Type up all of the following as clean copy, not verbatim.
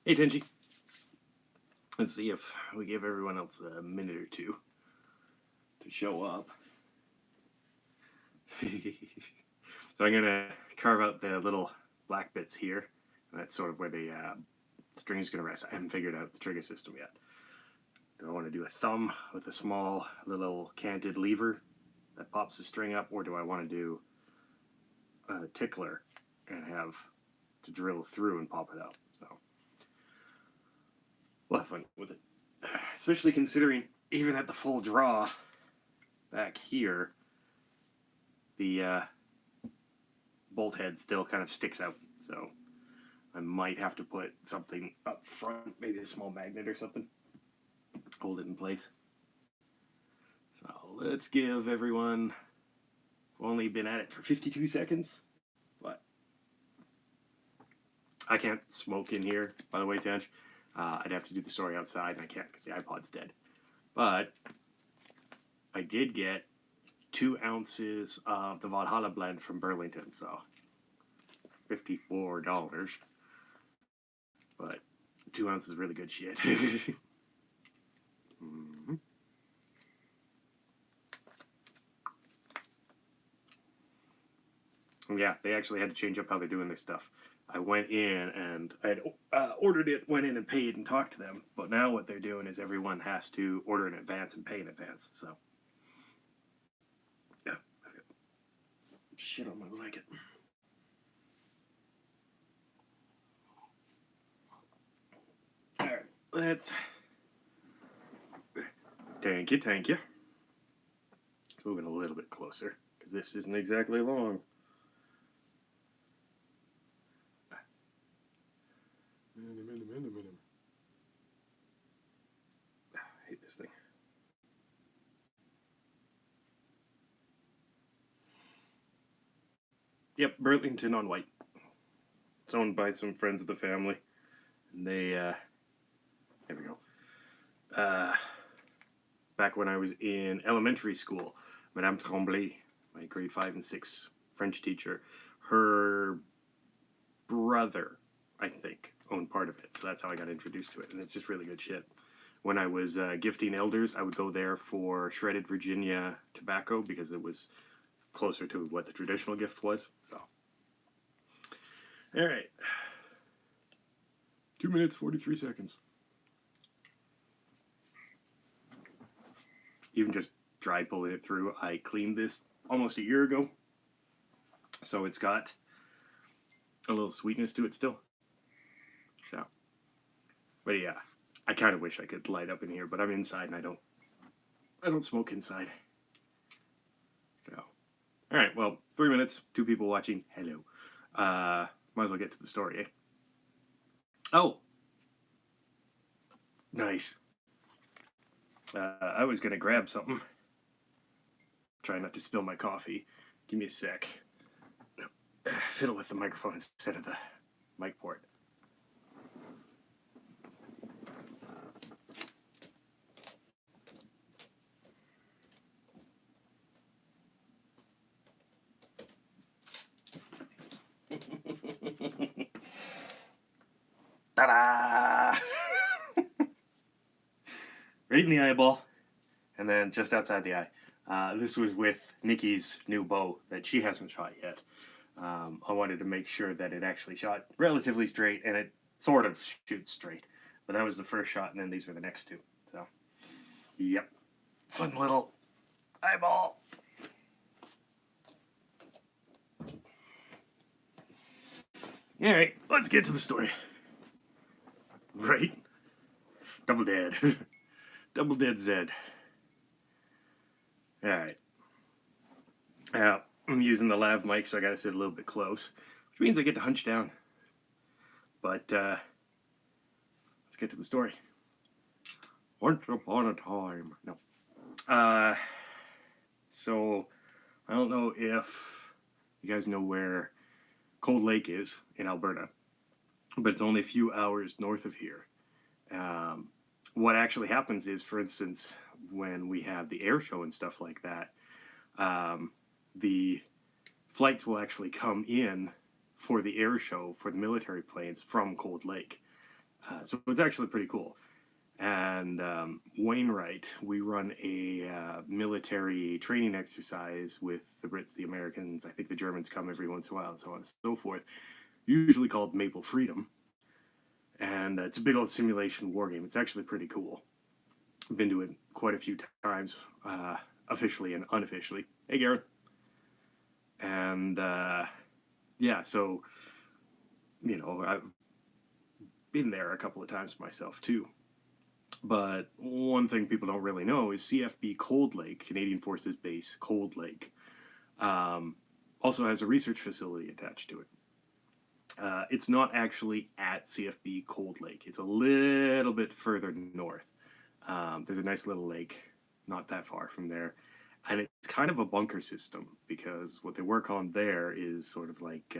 Hey, Tenji. Let's see if we give everyone else a minute or two to show up. So I'm going to carve out the little black bits here. And that's sort of where the string is going to rest. I haven't figured out the trigger system yet. Do I want to do a thumb with a small little canted lever that pops the string up, or do I want to do a tickler and have to drill through and pop it up? So we'll have fun with it. Especially considering even at the full draw back here, the bolt head still kind of sticks out. So I might have to put something up front, maybe a small magnet or something, hold it in place. So let's give everyone, only been at it for 52 seconds. What? I can't smoke in here, by the way, Tench. I'd have to do the story outside, and I can't because the iPod's dead. But I did get 2 ounces of the Valhalla blend from Burlington, so $54. But 2 ounces is really good shit. Mm-hmm. Yeah, they actually had to change up how they're doing their stuff. I went in and I had ordered it, went in and paid and talked to them. But now what they're doing is everyone has to order in advance and pay in advance. So, yeah, I've got shit on my blanket. All right, let's. Thank you, thank you. Moving a little bit closer because this isn't exactly long. I hate this thing. Yep, Burlington on White. It's owned by some friends of the family. And they, there we go. Back when I was in elementary school, Madame Tremblay, my grade 5 and 6 French teacher, her brother, I think, owned part of it. So that's how I got introduced to it. And it's just really good shit. When I was gifting elders, I would go there for shredded Virginia tobacco because it was closer to what the traditional gift was. So, all right. 2 minutes, 43 seconds. Even just dry pulling it through. I cleaned this almost a year ago. So it's got a little sweetness to it still. So, but yeah, I kind of wish I could light up in here, but I'm inside and I don't smoke inside. So, all right, well, 3 minutes, 2 people watching. Hello. Might as well get to the story, eh? Oh, nice. I was gonna grab something. Try not to spill my coffee. Give me a sec. Fiddle with the microphone instead of the mic port. Ta-da! Right in the eyeball, and then just outside the eye. This was with Nikki's new bow that she hasn't shot yet. I wanted to make sure that it actually shot relatively straight, and it sort of shoots straight. But that was the first shot, and then these were the next 2. So, yep. Fun little eyeball. All right, let's get to the story. Right? Double dead. Double dead Zed. All right. I'm using the lav mic, so I gotta sit a little bit close, which means I get to hunch down. But let's get to the story. Once upon a time. No. So I don't know if you guys know where Cold Lake is in Alberta, but it's only a few hours north of here. What actually happens is, for instance, when we have the air show and stuff like that, the flights will actually come in for the air show for the military planes from Cold Lake. So it's actually pretty cool. And Wainwright, we run a military training exercise with the Brits, the Americans. I think the Germans come every once in a while, and so on and so forth. Usually called Maple Freedom, and it's a big old simulation war game. It's actually pretty cool. I've been to it quite a few times, officially and unofficially. Hey, Garen. And yeah, so I've been there a couple of times myself too. But one thing people don't really know is CFB Cold Lake, Canadian Forces Base Cold Lake, um, also has a research facility attached to it. It's not actually at CFB Cold Lake. It's a little bit further north. There's a nice little lake not that far from there. And it's kind of a bunker system because what they work on there is sort of like,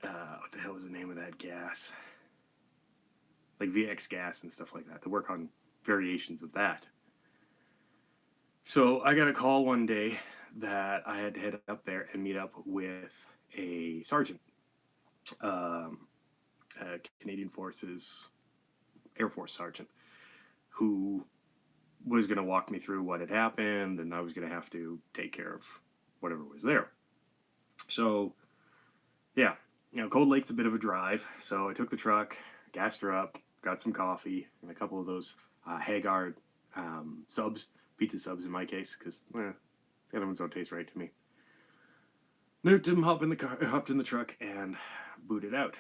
what the hell is the name of that gas? Like VX gas and stuff like that. They work on variations of that. So I got a call one day that I had to head up there and meet up with a sergeant, a Canadian Forces Air Force sergeant, who was going to walk me through what had happened, and I was going to have to take care of whatever was there. So, yeah, Cold Lake's a bit of a drive, so I took the truck, gassed her up, got some coffee, and a couple of those Haggard subs, pizza subs in my case, because the other ones don't taste right to me. Nuked him, hopped in the truck, and booted out.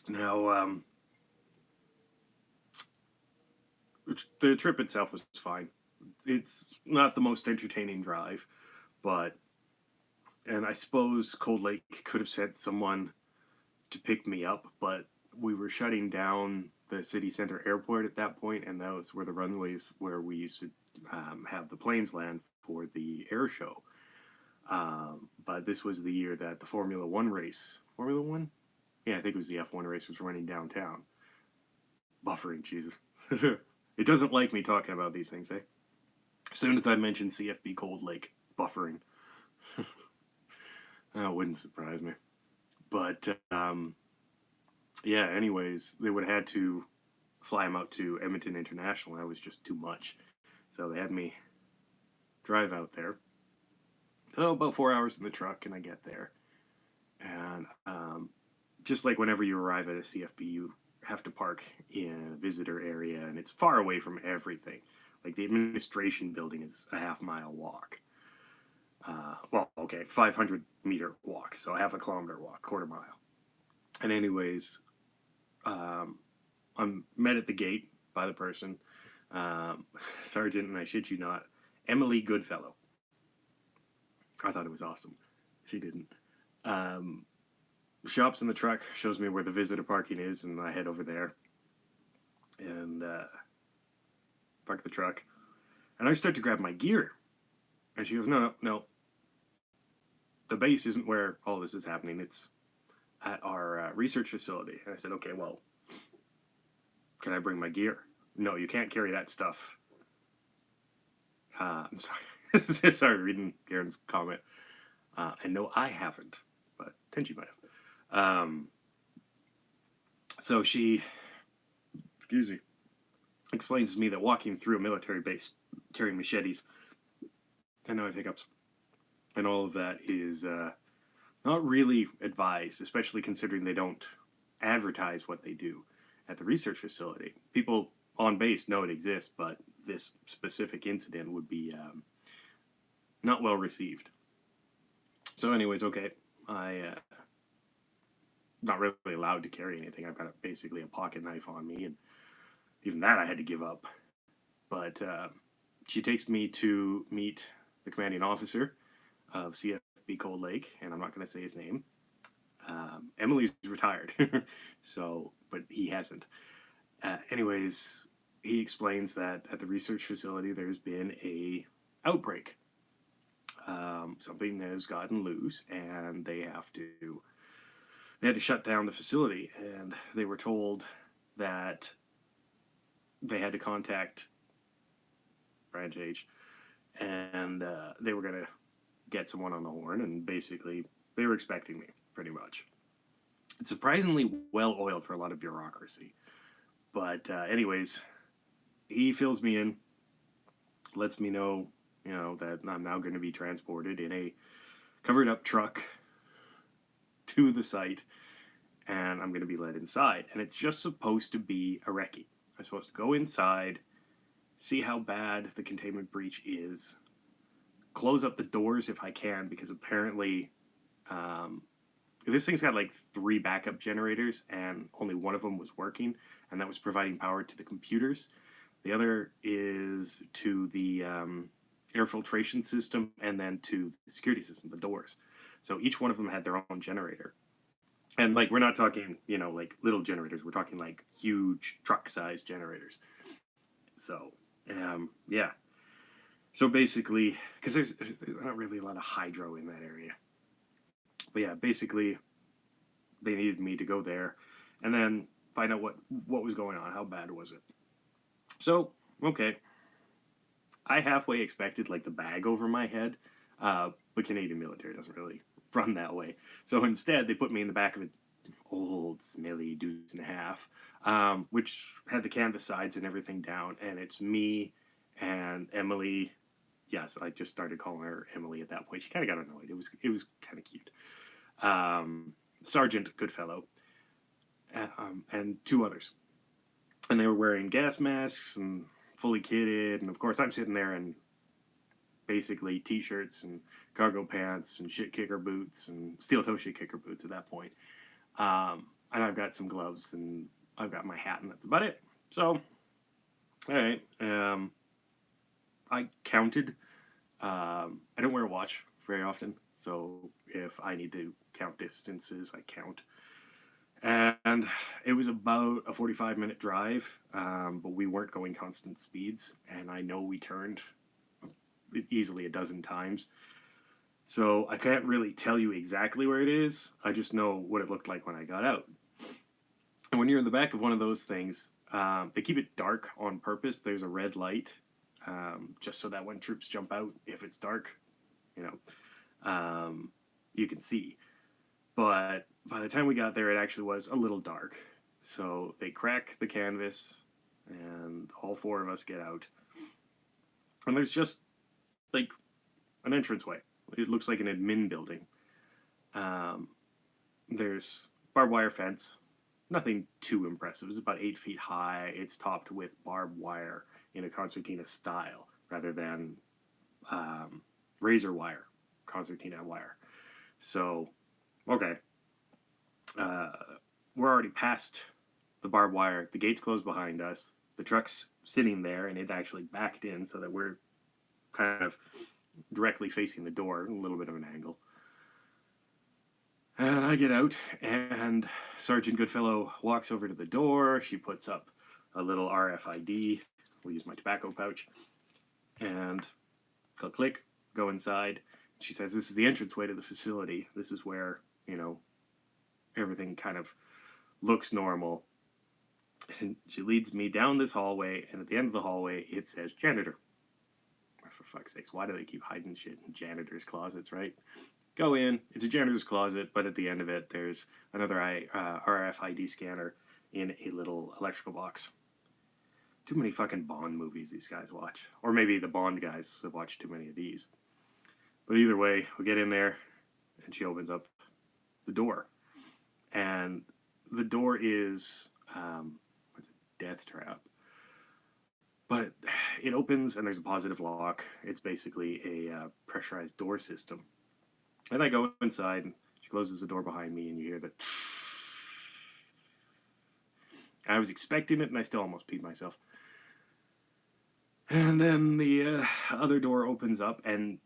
Now, the trip itself was fine. It's not the most entertaining drive, and I suppose Cold Lake could have sent someone to pick me up, but we were shutting down the city center airport at that point, and those were the runways where we used to have the planes land for the air show. But this was the year that the Formula One race, Formula One? Yeah, I think it was the F1 race, was running downtown. Buffering, Jesus. It doesn't like me talking about these things, eh? As soon as I mention CFB Cold Lake, buffering. That wouldn't surprise me. But, yeah, anyways, they would have had to fly him out to Edmonton International. That was just too much. So they had me drive out there. So about 4 hours in the truck, and I get there. And just like whenever you arrive at a CFB, you have to park in a visitor area, and it's far away from everything. Like the administration building is a half-mile walk. 500-meter walk, so a half a kilometer walk, quarter mile. And anyways, I'm met at the gate by the person, Sergeant, and I shit you not, Emily Goodfellow. I thought it was awesome. She didn't. Shops in the truck, shows me where the visitor parking is, and I head over there and park the truck. And I start to grab my gear. And she goes, no. The base isn't where all this is happening. It's at our research facility. And I said, okay, well, can I bring my gear? No, you can't carry that stuff. I'm sorry. Sorry, reading Garen's comment. And no, I haven't, but Tenchi might have. So she, excuse me, explains to me that walking through a military base carrying machetes and knife hiccups and all of that is not really advised, especially considering they don't advertise what they do at the research facility. People on base know it exists, but this specific incident would be not well received. So anyways, okay, I not really allowed to carry anything. I've got basically a pocket knife on me, and even that I had to give up. But she takes me to meet the commanding officer of CFB Cold Lake, and I'm not going to say his name. Emily's retired, but he hasn't. Anyways, he explains that at the research facility there's been a outbreak. Something has gotten loose, and they had to shut down the facility, and they were told that they had to contact Branch H, and they were going to get someone on the horn and basically They were expecting me, pretty much. It's surprisingly well oiled for a lot of bureaucracy. But anyways, he fills me in, lets me know, that I'm now going to be transported in a covered up truck to the site, and I'm going to be led inside. And it's just supposed to be a recce. I'm supposed to go inside, see how bad the containment breach is, close up the doors if I can, because apparently this thing's got like 3 backup generators, and only one of them was working, and that was providing power to the computers. The other is to the air filtration system, and then to the security system, the doors. So each one of them had their own generator. And like, we're not talking, like little generators. We're talking like huge truck-sized generators. So, yeah. So basically, because there's not really a lot of hydro in that area. But yeah, basically, they needed me to go there and then find out what was going on. How bad was it? So, okay. I halfway expected like the bag over my head, but Canadian military doesn't really run that way. So instead, they put me in the back of an old, smelly Deuce and a Half, which had the canvas sides and everything down, and it's me and Emily. Yes, I just started calling her Emily at that point. She kind of got annoyed. It was kind of cute. Sergeant Goodfellow, and 2 others, and they were wearing gas masks and fully kitted, and of course I'm sitting there in basically t-shirts and cargo pants and shit kicker boots and steel toe shit kicker boots at that point. And I've got some gloves and I've got my hat, and that's about it. So, all right. I counted. I don't wear a watch very often, so if I need to count distances, I count. And it was about a 45-minute drive, but we weren't going constant speeds, and I know we turned easily a dozen times. So I can't really tell you exactly where it is. I just know what it looked like when I got out. And when you're in the back of one of those things, they keep it dark on purpose. There's a red light, just so that when troops jump out, if it's dark, you can see. But by the time we got there, it actually was a little dark. So they crack the canvas, and all 4 of us get out. And there's just like an entranceway. It looks like an admin building. There's barbed wire fence. Nothing too impressive. It's about 8 feet high. It's topped with barbed wire in a concertina style rather than razor wire, concertina wire. So, okay. We're already past the barbed wire. The gate's closed behind us. The truck's sitting there, and it's actually backed in so that we're kind of directly facing the door, a little bit of an angle. And I get out, and Sergeant Goodfellow walks over to the door. She puts up a little RFID. We'll use my tobacco pouch. And click, click, go inside. She says, this is the entranceway to the facility. This is where, everything kind of looks normal. And she leads me down this hallway, and at the end of the hallway, it says janitor. For fuck's sakes, why do they keep hiding shit in janitors' closets, right? Go in, it's a janitor's closet, but at the end of it, there's another RFID scanner in a little electrical box. Too many fucking Bond movies these guys watch. Or maybe the Bond guys have watched too many of these. But either way, we get in there, and she opens up the door. And the door is a death trap. But it opens, and there's a positive lock. It's basically a pressurized door system. And I go inside, and she closes the door behind me, and you hear that. I was expecting it, and I still almost peed myself. And then the other door opens up, and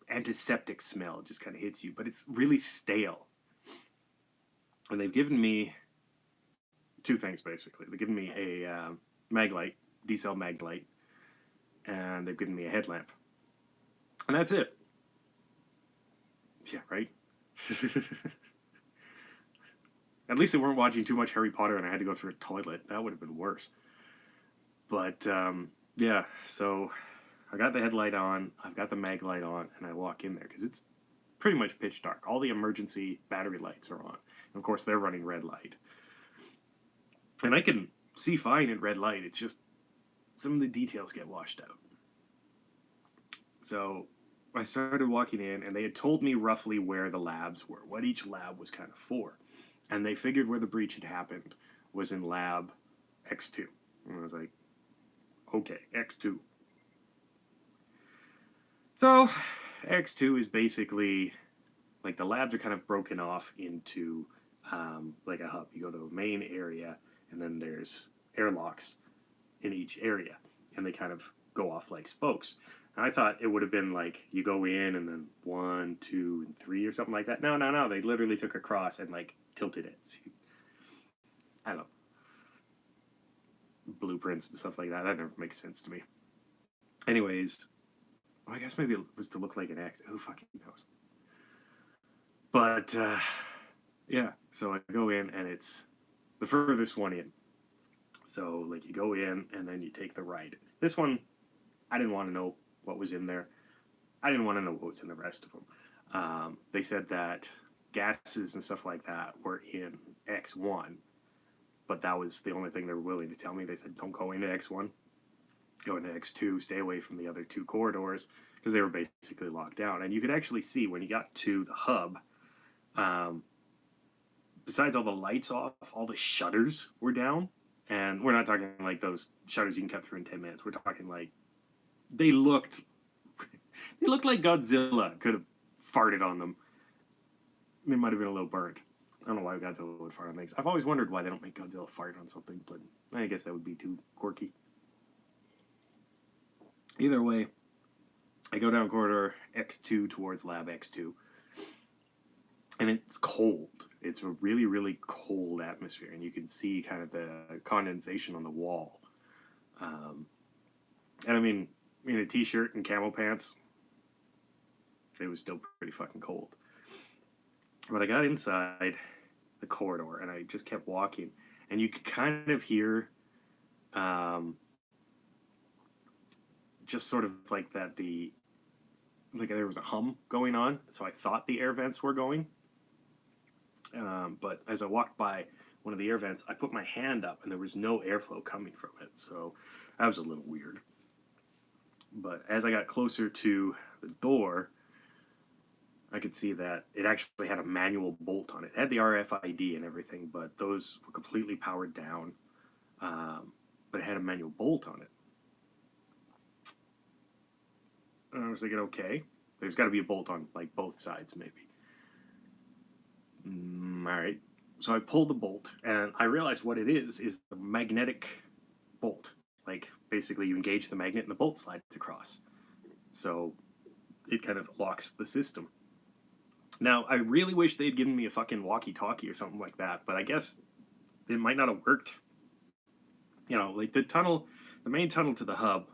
antiseptic smell just kind of hits you, but it's really stale. And they've given me 2 things, basically. They've given me a mag light, D-cell mag light, and they've given me a headlamp. And that's it. Yeah, right? At least they weren't watching too much Harry Potter and I had to go through a toilet. That would have been worse. But, so I got the headlight on, I've got the mag light on, and I walk in there, because it's pretty much pitch dark. All the emergency battery lights are on. And of course, they're running red light. And I can see fine in red light. It's just some of the details get washed out. So I started walking in, and they had told me roughly where the labs were, what each lab was kind of for. And they figured where the breach had happened was in lab X2. And I was like, okay, X2. So X2 is basically, like, the labs are kind of broken off into like a hub. You go to a main area, and then there's airlocks in each area, and they kind of go off like spokes. And I thought it would have been like you go in and then 1, 2, and 3 or something like that. No. They literally took a cross and like tilted it. So I don't know. Blueprints and stuff like that. That never makes sense to me. Anyways, I guess maybe it was to look like an X. Who fucking knows? But yeah, so I go in and it's the furthest one in. So like you go in and then you take the right. This one, I didn't want to know what was in there. I didn't want to know what was in the rest of them. They said that gases and stuff like that were in X1, but that was the only thing they were willing to tell me. They said, don't go into X1, go into X2, stay away from the other 2 corridors, because they were basically locked down. And you could actually see when you got to the hub, besides all the lights off, all the shutters were down. And we're not talking like those shutters you can cut through in 10 minutes. We're talking like they looked like Godzilla could have farted on them. They might have been a little burnt. I don't know why Godzilla would fart on things. I've always wondered why they don't make Godzilla fart on something, but I guess that would be too quirky. Either way, I go down corridor X2 towards lab X2, and it's cold. It's a really, really cold atmosphere, and you can see kind of the condensation on the wall. And I mean, in a t-shirt and camo pants, it was still pretty fucking cold. But I got inside the corridor, and I just kept walking, and you could kind of hear just sort of like that like there was a hum going on, so I thought the air vents were going. But as I walked by one of the air vents, I put my hand up, and there was no airflow coming from it, so that was a little weird. But as I got closer to the door, I could see that it actually had a manual bolt on it. It had the RFID and everything, but those were completely powered down. But it had a manual bolt on it. And I was thinking, okay, there's got to be a bolt on like both sides, maybe. All right. So I pulled the bolt, and I realized what it is the magnetic bolt. Like, basically, you engage the magnet, and the bolt slides across. So it kind of locks the system. Now, I really wish they'd given me a fucking walkie-talkie or something like that, but I guess it might not have worked. You know, like the main tunnel to the hub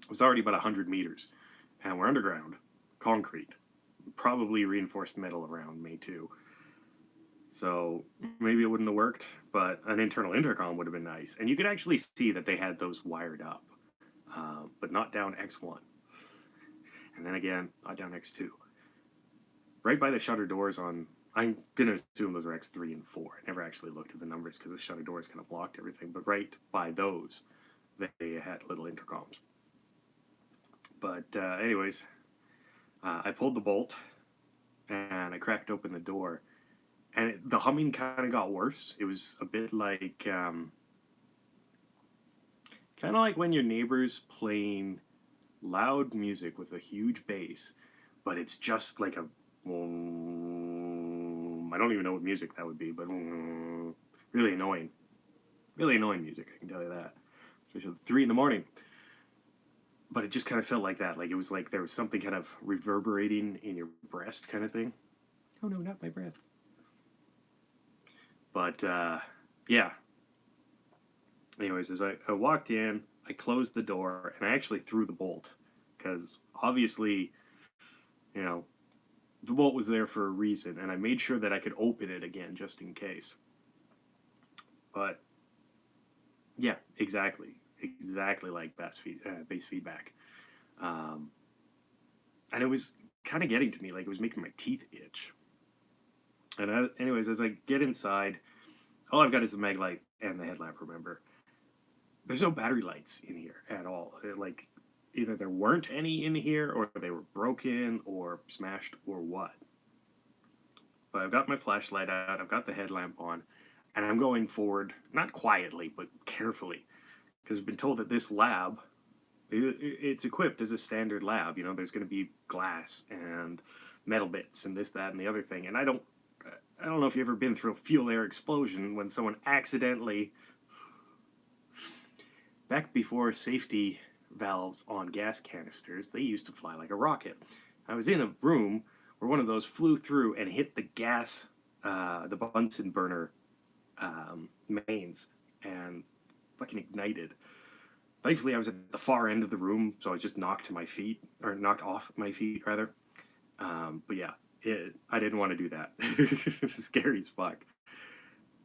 was already about 100 meters, and we're underground, concrete, probably reinforced metal around me too. So maybe it wouldn't have worked, but an internal intercom would have been nice. And you could actually see that they had those wired up, but not down X1. And then again, not down X2. Right by the shutter doors on, I'm going to assume those are X3 and 4. I never actually looked at the numbers because the shutter doors kind of blocked everything. But right by those, they had little intercoms. But anyways, I pulled the bolt, and I cracked open the door. And the humming kind of got worse. It was a bit like, kind of like when your neighbor's playing loud music with a huge bass, but it's just like a, I don't even know what music that would be, but really annoying. Really annoying music, I can tell you that. Especially at 3 a.m. But it just kind of felt like that. Like it was like there was something kind of reverberating in your breast kind of thing. Oh no, not my breath. But, yeah. Anyways, as I walked in, I closed the door, and I actually threw the bolt. Because, obviously, you know, the bolt was there for a reason, and I made sure that I could open it again, just in case. But, yeah, exactly. Exactly like bass feedback. And it was kind of getting to me, like it was making my teeth itch. And anyways, as I get inside, all I've got is the mag light and the headlamp. Remember, there's no battery lights in here at all. Like either there weren't any in here, or they were broken, or smashed, or what. But I've got my flashlight out. I've got the headlamp on, and I'm going forward, not quietly, but carefully, because I've been told that this lab, it's equipped as a standard lab. You know, there's going to be glass and metal bits and this, that, and the other thing. And I don't know if you've ever been through a fuel air explosion when someone accidentally, back before safety valves on gas canisters, they used to fly like a rocket. I was in a room where one of those flew through and hit the gas, the Bunsen burner mains, and fucking ignited. Thankfully, I was at the far end of the room, so I was just knocked off my feet, rather. But yeah, I didn't want to do that. It's scary as fuck.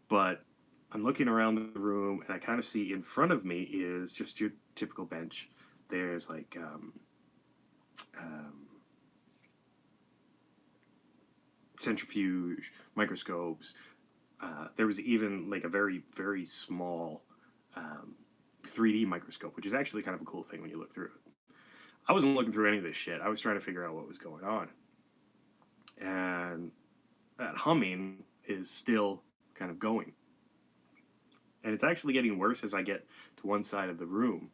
But I'm looking around the room, and I kind of see in front of me is just your typical bench. There's like centrifuge, microscopes. There was even like a very, very small 3D microscope, which is actually kind of a cool thing when you look through it. I wasn't looking through any of this shit. I was trying to figure out what was going on. And that humming is still kind of going. And it's actually getting worse as I get to one side of the room.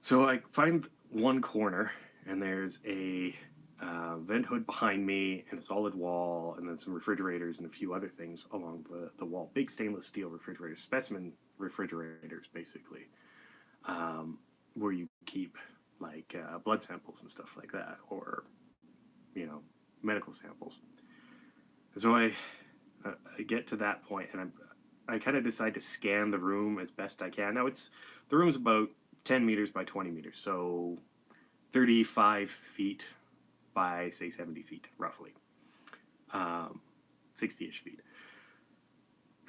So I find one corner, and there's a vent hood behind me, and a solid wall, and then some refrigerators and a few other things along the wall. Big stainless steel refrigerators, specimen refrigerators, basically, where you keep like blood samples and stuff like that, or medical samples. So I get to that point, and I kind of decide to scan the room as best I can. Now the room's about 10 meters by 20 meters, so 35 feet by, say, 70 feet, roughly. 60-ish feet.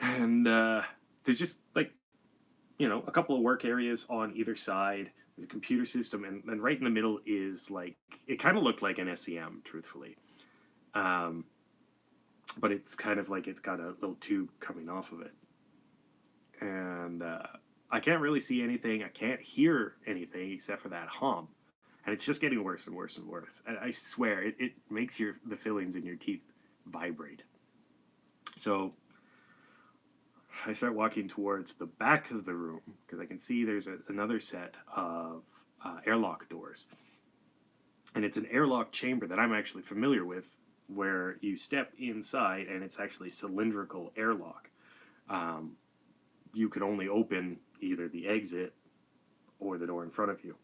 And there's just, like, a couple of work areas on either side. There's a computer system, and right in the middle is, like, it kind of looked like an SEM, truthfully. But it's kind of like it's got a little tube coming off of it. And I can't really see anything. I can't hear anything except for that hum. And it's just getting worse and worse and worse. And I swear, it makes the fillings in your teeth vibrate. So I start walking towards the back of the room, because I can see there's another set of airlock doors. And it's an airlock chamber that I'm actually familiar with, where you step inside and it's actually cylindrical airlock. You could only open either the exit or the door in front of you.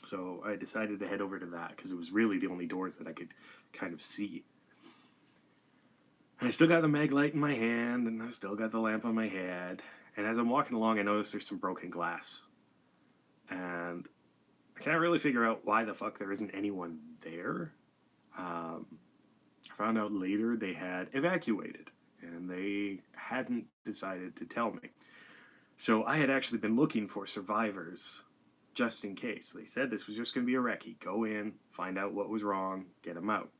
So I decided to head over to that, because it was really the only doors that I could kind of see. And I still got the mag light in my hand, and I still got the lamp on my head. And as I'm walking along, I notice there's some broken glass. And I can't really figure out why the fuck there isn't anyone there. I found out later they had evacuated, and they hadn't decided to tell me. So I had actually been looking for survivors just in case. They said this was just going to be a recce. Go in, find out what was wrong, get them out.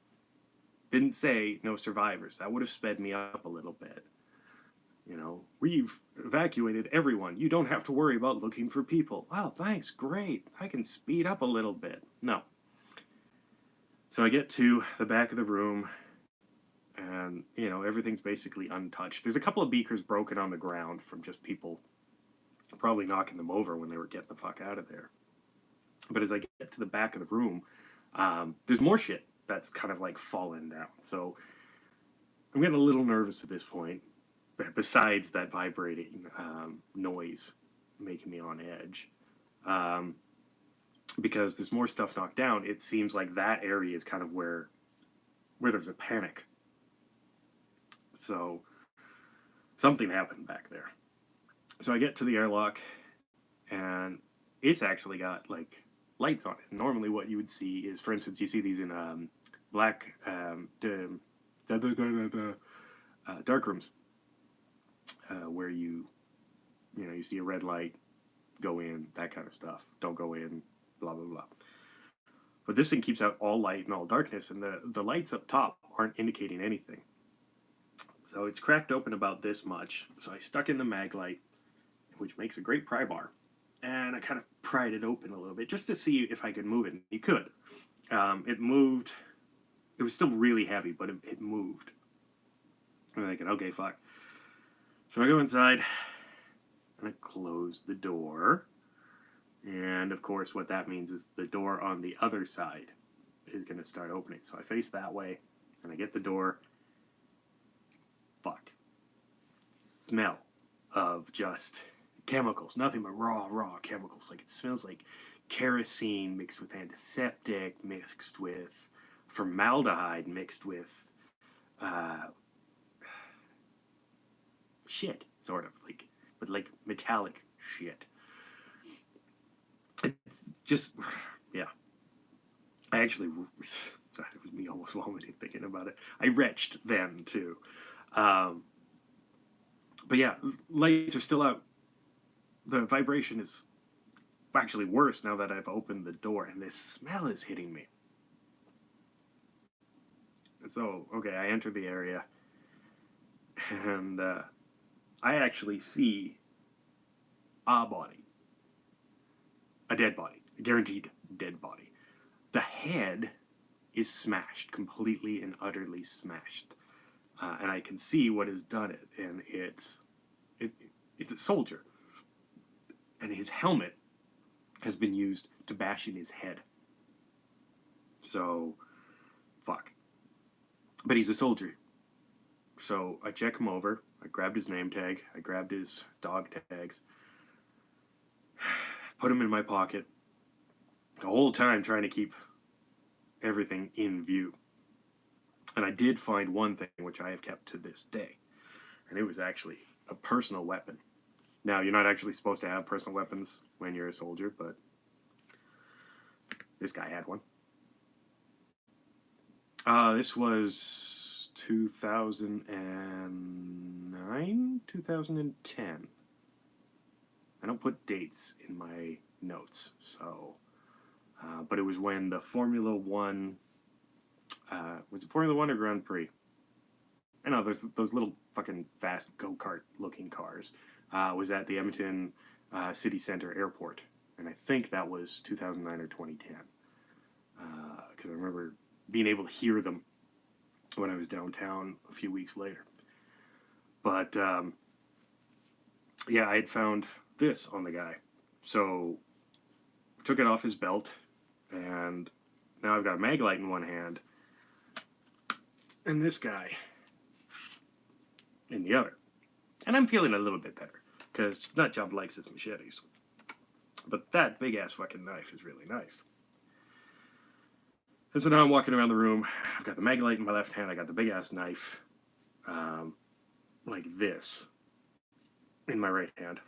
Didn't say no survivors. That would have sped me up a little bit. We've evacuated everyone. You don't have to worry about looking for people. Wow, thanks, great. I can speed up a little bit. No. So I get to the back of the room, and, everything's basically untouched. There's a couple of beakers broken on the ground from just people probably knocking them over when they were getting the fuck out of there. But as I get to the back of the room, there's more shit that's kind of like fallen down. So I'm getting a little nervous at this point, besides that vibrating noise making me on edge. Because there's more stuff knocked down. It seems like that area is kind of where there's a panic. So something happened back there. So I get to the airlock, and it's actually got like lights on it. Normally what you would see is, for instance, you see these in black dark rooms, where you see a red light, go in, that kind of stuff. Don't go in, blah blah blah. But this thing keeps out all light and all darkness, and the lights up top aren't indicating anything. So it's cracked open about this much. So I stuck in the mag light, which makes a great pry bar, and I kind of pried it open a little bit just to see if I could move it. And you could. It moved. It was still really heavy, but it moved. I'm thinking, okay, fuck. So I go inside, and I close the door. And of course, what that means is the door on the other side is going to start opening. So I face that way, and I get the door. Fuck. Smell of just chemicals. Nothing but raw chemicals. Like, it smells like kerosene mixed with antiseptic, mixed with formaldehyde, mixed with shit, sort of. Like, but like metallic shit. It's just, yeah. I actually, sorry, it was me almost vomiting thinking about it. I retched then, too. But yeah, lights are still out. The vibration is actually worse now that I've opened the door, and this smell is hitting me. And so, okay, I enter the area, and I actually see a body. A dead body. A guaranteed dead body. The head is smashed, completely and utterly smashed. And I can see what has done it, and it's a soldier. And his helmet has been used to bash in his head. So, fuck. But he's a soldier. So I check him over. I grabbed his name tag. I grabbed his dog tags. Put him in my pocket. The whole time trying to keep everything in view. And I did find one thing which I have kept to this day. And it was actually a personal weapon. Now, you're not actually supposed to have personal weapons when you're a soldier, but this guy had one. This was 2009, 2010. I don't put dates in my notes, so... but it was when the Formula One... was it Formula One or Grand Prix? I know, there's those little fucking fast go-kart looking cars. Was at the Edmonton City Center Airport. And I think that was 2009 or 2010. Because I remember being able to hear them when I was downtown a few weeks later. But, yeah, I had found this on the guy. So, took it off his belt, and now I've got a mag light in one hand, and this guy in the other. And I'm feeling a little bit better, because Nutjob likes his machetes. But that big-ass fucking knife is really nice. And so now I'm walking around the room. I've got the mag light in my left hand. I got the big-ass knife, like this, in my right hand.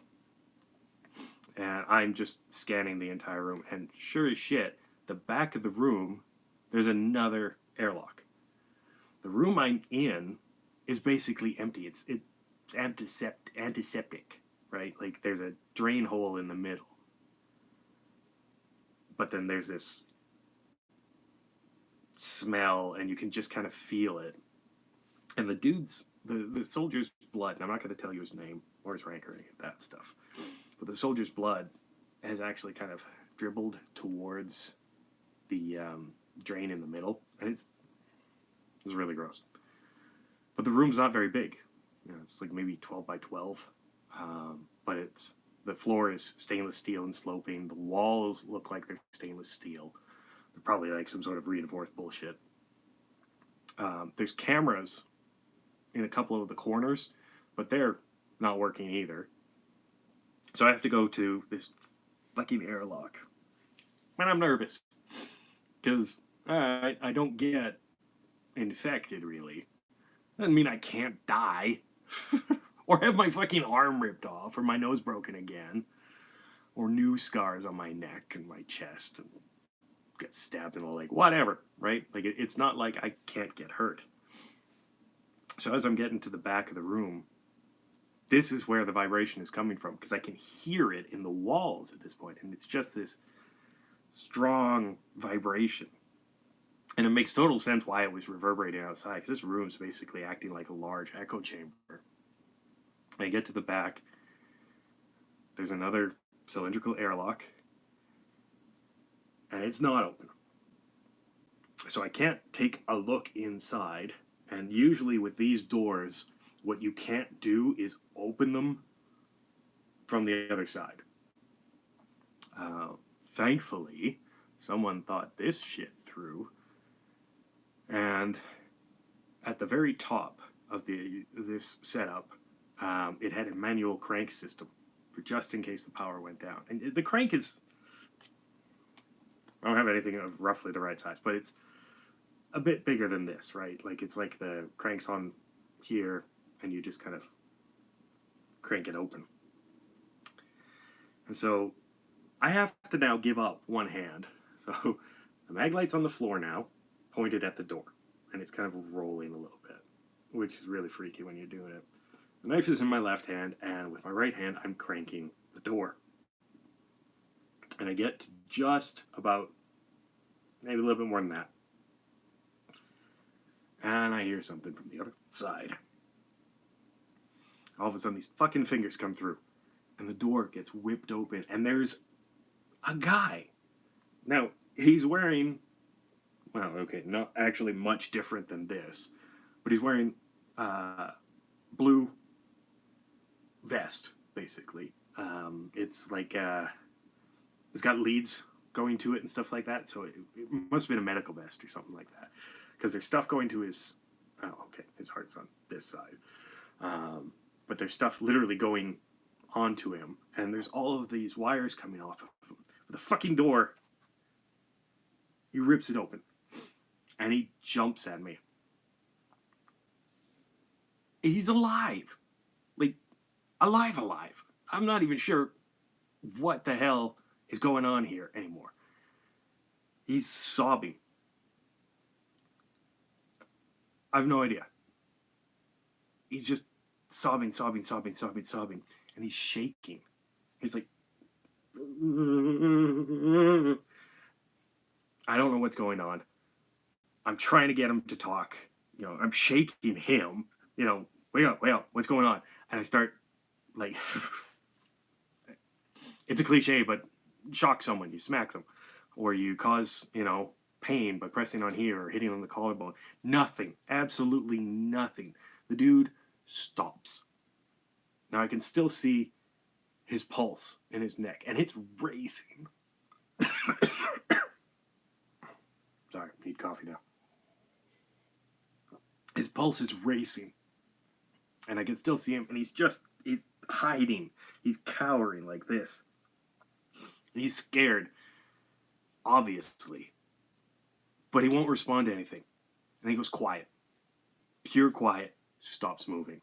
And I'm just scanning the entire room. And sure as shit, the back of the room, there's another airlock. The room I'm in is basically empty. It's antiseptic, right? Like, there's a drain hole in the middle. But then there's this smell, and you can just kind of feel it. And the dude's, the soldier's blood, and I'm not going to tell you his name or his rank or any of that stuff, but the soldier's blood has actually kind of dribbled towards the drain in the middle, and it's really gross. But the room's not very big. You know, it's like maybe 12 by 12, but the floor is stainless steel and sloping. The walls look like they're stainless steel. They're probably like some sort of reinforced bullshit. There's cameras in a couple of the corners, but they're not working either. So I have to go to this fucking airlock. And I'm nervous. Because I don't get infected, really. Doesn't mean I can't die. Or have my fucking arm ripped off. Or my nose broken again. Or new scars on my neck and my chest. And get stabbed in the leg. Whatever, right? Like, it's not like I can't get hurt. So as I'm getting to the back of the room, this is where the vibration is coming from, because I can hear it in the walls at this point, and it's just this strong vibration. And it makes total sense why it was reverberating outside, because this room's basically acting like a large echo chamber. I get to the back. There's another cylindrical airlock, and it's not open. So I can't take a look inside. And usually with these doors, what you can't do is open them from the other side. Thankfully, someone thought this shit through. And at the very top of this setup, it had a manual crank system for just in case the power went down. And the crank is, I don't have anything of roughly the right size, but it's a bit bigger than this, right? Like it's like the crank's on here and you just kind of crank it open. And so I have to now give up one hand. So the mag light's on the floor now, pointed at the door, and it's kind of rolling a little bit, which is really freaky when you're doing it. The knife is in my left hand, and with my right hand, I'm cranking the door. And I get to just about, maybe a little bit more than that. And I hear something from the other side. All of a sudden, these fucking fingers come through, and the door gets whipped open, and there's a guy. Now, he's wearing, well, okay, not actually much different than this, but he's wearing blue vest, basically. It's like, it's got leads going to it and stuff like that, so it must have been a medical vest or something like that. Because there's stuff going to his, oh, okay, his heart's on this side. But there's stuff literally going onto him, and there's all of these wires coming off of him. The fucking door, he rips it open, and he jumps at me. He's alive. Like, alive. I'm not even sure what the hell is going on here anymore. He's sobbing. I have no idea. He's just sobbing, and he's shaking. He's like, I don't know what's going on. I'm trying to get him to talk. You know, I'm shaking him. You know, wake up, what's going on? And I start, like, it's a cliche, but shock someone, you smack them. Or you cause, you know, pain by pressing on here or hitting on the collarbone. Nothing. Absolutely nothing. The dude stops. Now I can still see his pulse in his neck, and it's racing. Sorry, I need coffee now. His pulse is racing, and I can still see him, and he's hiding. He's cowering like this. He's scared, obviously, but he won't respond to anything. And he goes quiet. Pure quiet. Stops moving.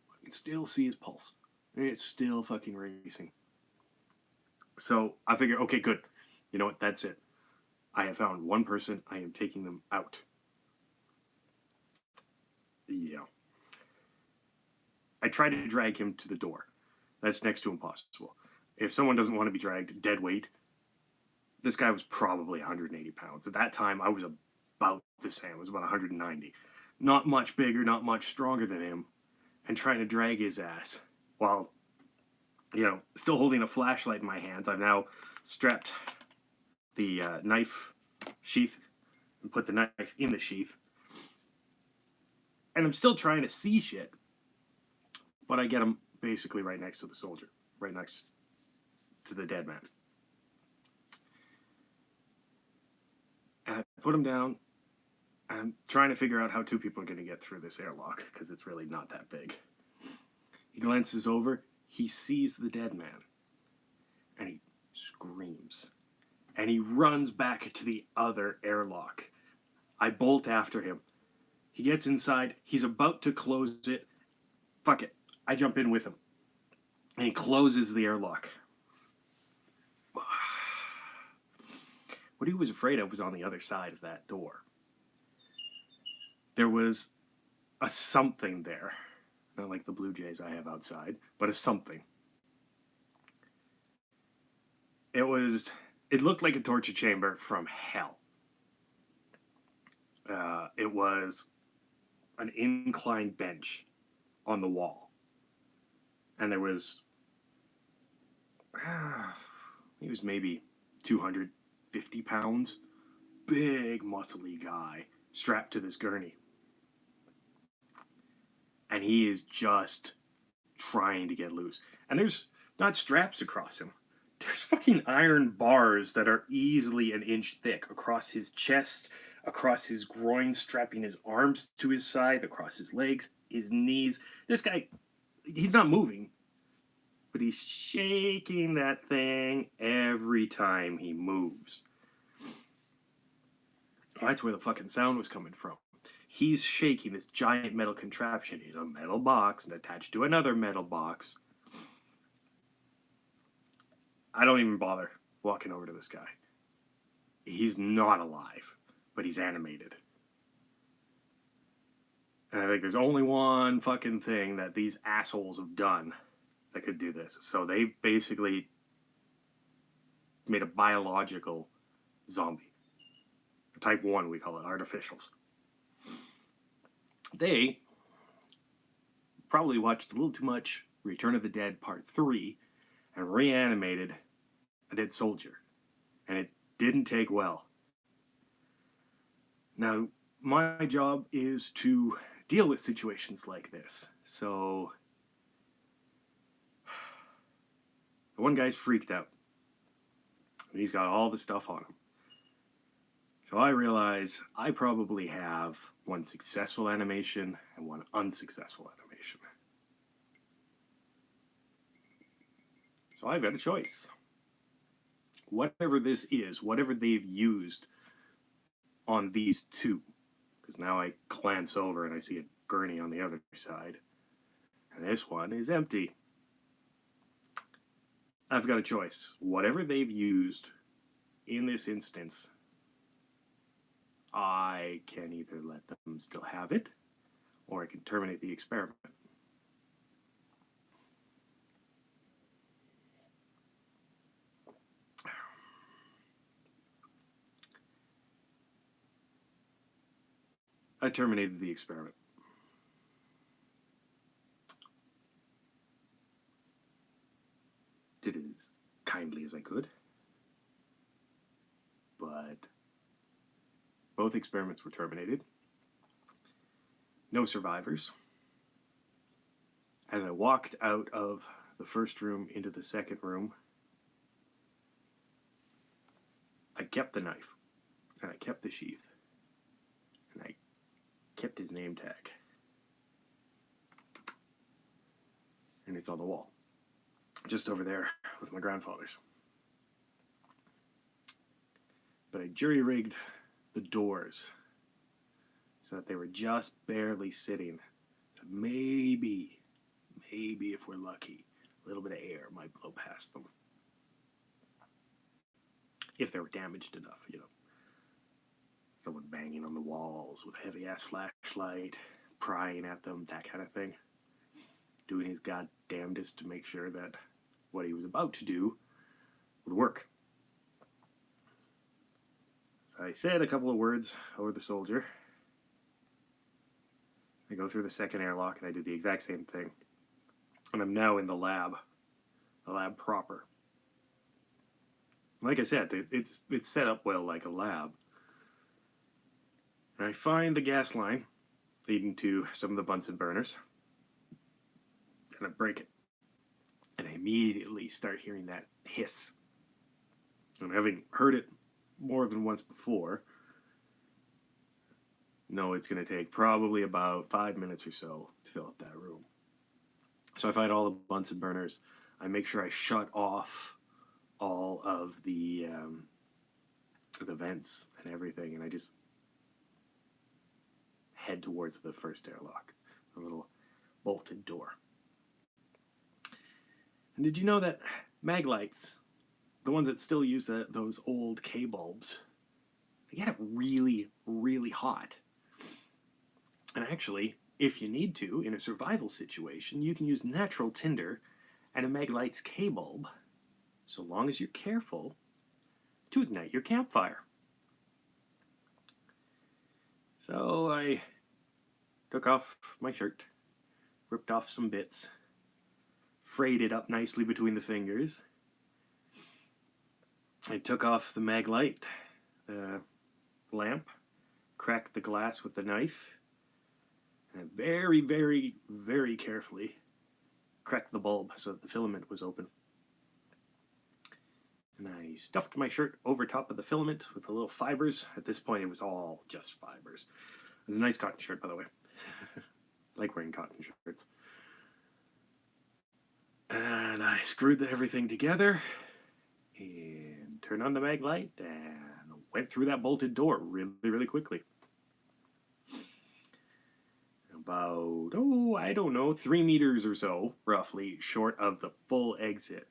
I can still see his pulse. It's still fucking racing. So I figure, okay, good. You know what? That's it. I have found one person. I am taking them out. Yeah. I try to drag him to the door. That's next to impossible. If someone doesn't want to be dragged dead weight, this guy was probably 180 pounds. At that time, I was about the same. I was about 190. Not much bigger, not much stronger than him. And trying to drag his ass while, you know, still holding a flashlight in my hands. I've now strapped the knife sheath and put the knife in the sheath. And I'm still trying to see shit. But I get him basically right next to the soldier. Right next to the dead man. And I put him down. And I'm trying to figure out how two people are going to get through this airlock. Because it's really not that big. He glances over. He sees the dead man. And he screams. And he runs back to the other airlock. I bolt after him. He gets inside. He's about to close it. Fuck it. I jump in with him. And he closes the airlock. What he was afraid of was on the other side of that door. There was a something there. Not like the Blue Jays I have outside, but a something. It was It looked like a torture chamber from hell. It was an inclined bench on the wall, and there was he was maybe 250 pounds, big muscly guy strapped to this gurney, and he is just trying to get loose. And there's not straps across him. There's fucking iron bars that are easily an inch thick across his chest, across his groin, strapping his arms to his side, across his legs, his knees. This guy, he's not moving, but he's shaking that thing every time he moves. That's where the fucking sound was coming from. He's shaking this giant metal contraption. He's a metal box and attached to another metal box. I don't even bother walking over to this guy. He's not alive, but he's animated. And I think there's only one fucking thing that these assholes have done that could do this. So they basically made a biological zombie. Type 1, we call it, artificials. They probably watched a little too much Return of the Dead Part 3 and reanimated a dead soldier. And it didn't take well. Now, my job is to deal with situations like this. So, the one guy's freaked out. And he's got all the stuff on him. So I realize I probably have one successful animation and one unsuccessful animation. So I've got a choice. Whatever this is, whatever they've used on these two, because now I glance over and I see a gurney on the other side, and this one is empty. I've got a choice. Whatever they've used in this instance, I can either let them still have it, or I can terminate the experiment. I terminated the experiment. Did it as kindly as I could, but both experiments were terminated. No survivors. As I walked out of the first room into the second room, I kept the knife, and I kept the sheath, and I kept his name tag. And it's on the wall, just over there with my grandfather's. But I jury-rigged the doors so that they were just barely sitting. So maybe if we're lucky, a little bit of air might blow past them. If they were damaged enough, you know. Someone banging on the walls with a heavy-ass flashlight, prying at them, that kind of thing. Doing his goddamnedest to make sure that what he was about to do would work. So I said a couple of words over the soldier. I go through the second airlock and I do the exact same thing. And I'm now in the lab proper. Like I said, it's set up well like a lab. And I find the gas line leading to some of the Bunsen burners. And I break it. And I immediately start hearing that hiss. And having heard it more than once before, know it's going to take probably about 5 minutes or so to fill up that room. So I find all the Bunsen burners. I make sure I shut off all of the vents and everything, and I just head towards the first airlock, a little bolted door. And did you know that mag lights, the ones that still use those old K-bulbs, they get really, really hot. And actually, if you need to, in a survival situation, you can use natural tinder and a Maglite's K-bulb, so long as you're careful, to ignite your campfire. So I took off my shirt, ripped off some bits, frayed it up nicely between the fingers. I took off the mag light, the lamp, cracked the glass with the knife, and very, very, very carefully cracked the bulb so that the filament was open. And I stuffed my shirt over top of the filament with the little fibers. At this point, it was all just fibers. It was a nice cotton shirt, by the way. Like wearing cotton shirts. And I screwed everything together and turned on the mag light and went through that bolted door really, really quickly. About, I don't know, 3 meters or so, roughly, short of the full exit.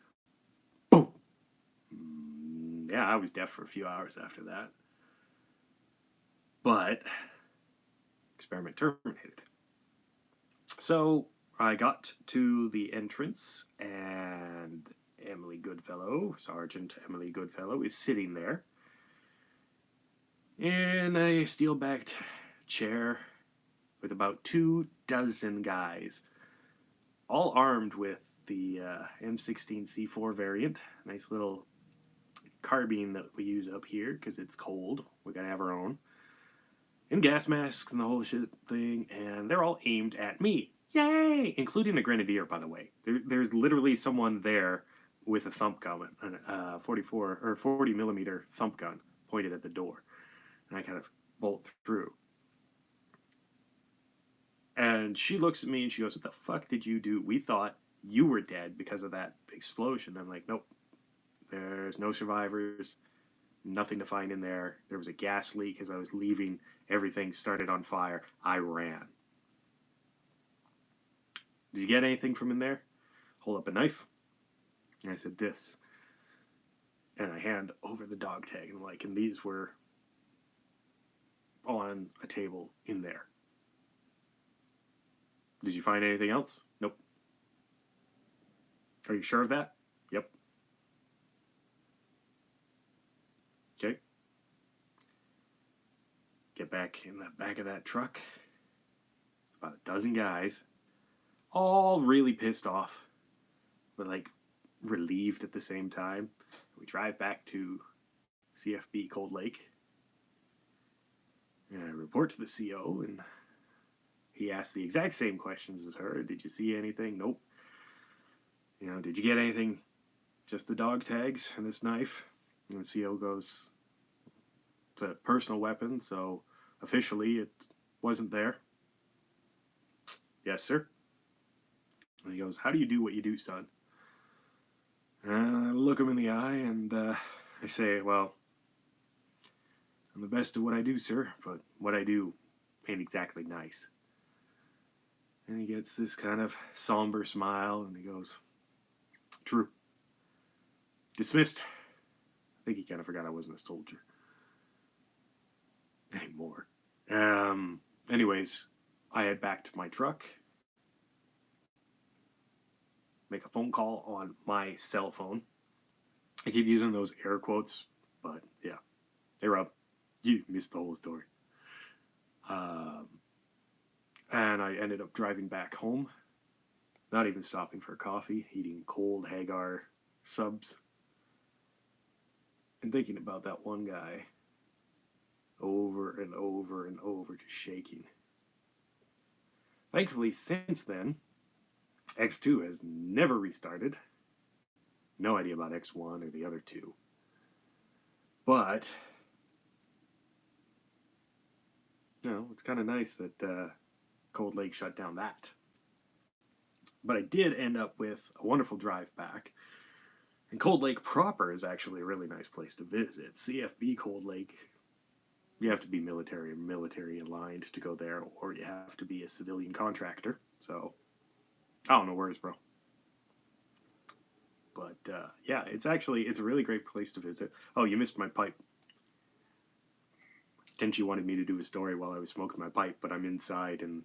Boom! Yeah, I was deaf for a few hours after that. But, experiment terminated. So, I got to the entrance, and Emily Goodfellow, Sergeant Emily Goodfellow, is sitting there in a steel-backed chair with about 24 guys, all armed with the M16C4 variant. Nice little carbine that we use up here because it's cold. We gotta have our own. And gas masks and the whole shit thing, and they're all aimed at me. Yay! Including the grenadier, by the way. There's literally someone there with a thump gun, a 44 or 40 millimeter thump gun pointed at the door, and I kind of bolt through. And she looks at me and she goes, "What the fuck did you do? We thought you were dead because of that explosion." I'm like, "Nope. There's no survivors. Nothing to find in there. There was a gas leak as I was leaving. Everything started on fire. I ran." "Did you get anything from in there?" "Hold up a knife." And I said, "This." And I hand over the dog tag. And these were on a table in there. "Did you find anything else?" "Nope." "Are you sure of that?" "Yep." "Okay." Get back in the back of that truck. About 12 guys, all really pissed off, but relieved at the same time. We drive back to CFB Cold Lake. And I report to the CO, and he asked the exact same questions as her. "Did you see anything?" "Nope." "Did you get anything?" "Just the dog tags and this knife." And the CO goes, "It's a personal weapon, so officially it wasn't there." "Yes, sir." And he goes, "How do you do what you do, son?" And I look him in the eye and I say, "Well, I'm the best at what I do, sir, but what I do ain't exactly nice." And he gets this kind of somber smile and he goes, "True. Dismissed." I think he kind of forgot I wasn't a soldier anymore. Anyways, I head back to my truck, make a phone call on my cell phone. I keep using those air quotes, but yeah. "Hey, Rob, you missed the whole story." And I ended up driving back home, not even stopping for coffee, eating cold Hagar subs, and thinking about that one guy over and over and over, just shaking. Thankfully, since then, X2 has never restarted. No idea about X1 or the other two. But, it's kind of nice that Cold Lake shut down that. But I did end up with a wonderful drive back. And Cold Lake proper is actually a really nice place to visit. CFB Cold Lake, you have to be military aligned to go there, or you have to be a civilian contractor. So, I don't know where's, bro. But, yeah, it's a really great place to visit. Oh, you missed my pipe. Tenchi wanted me to do a story while I was smoking my pipe, but I'm inside, and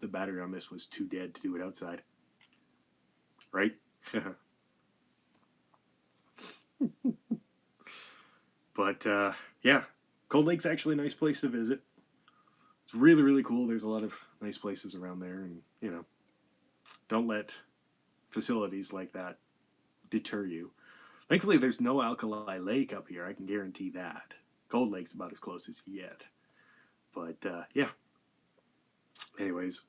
the battery on this was too dead to do it outside. Right? But yeah, Cold Lake's actually a nice place to visit. It's really, really cool. There's a lot of nice places around there, and don't let facilities like that deter you. Thankfully, there's no Alkali Lake up here. I can guarantee that. Cold Lake's about as close as you get. But yeah. Anyways,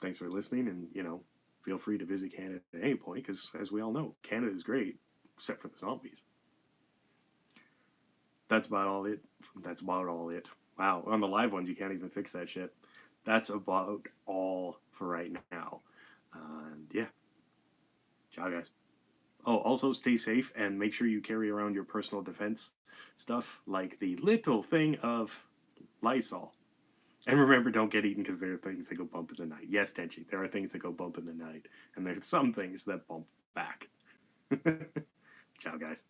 thanks for listening, and feel free to visit Canada at any point because, as we all know, Canada is great, except for the zombies. That's about all it. That's about all it. Wow, on the live ones, you can't even fix that shit. That's about all for right now. And yeah, ciao, guys. Oh, also stay safe and make sure you carry around your personal defense stuff like the little thing of Lysol. And remember, don't get eaten because there are things that go bump in the night. Yes, Tenchi, there are things that go bump in the night, and there's some things that bump back. Ciao, guys.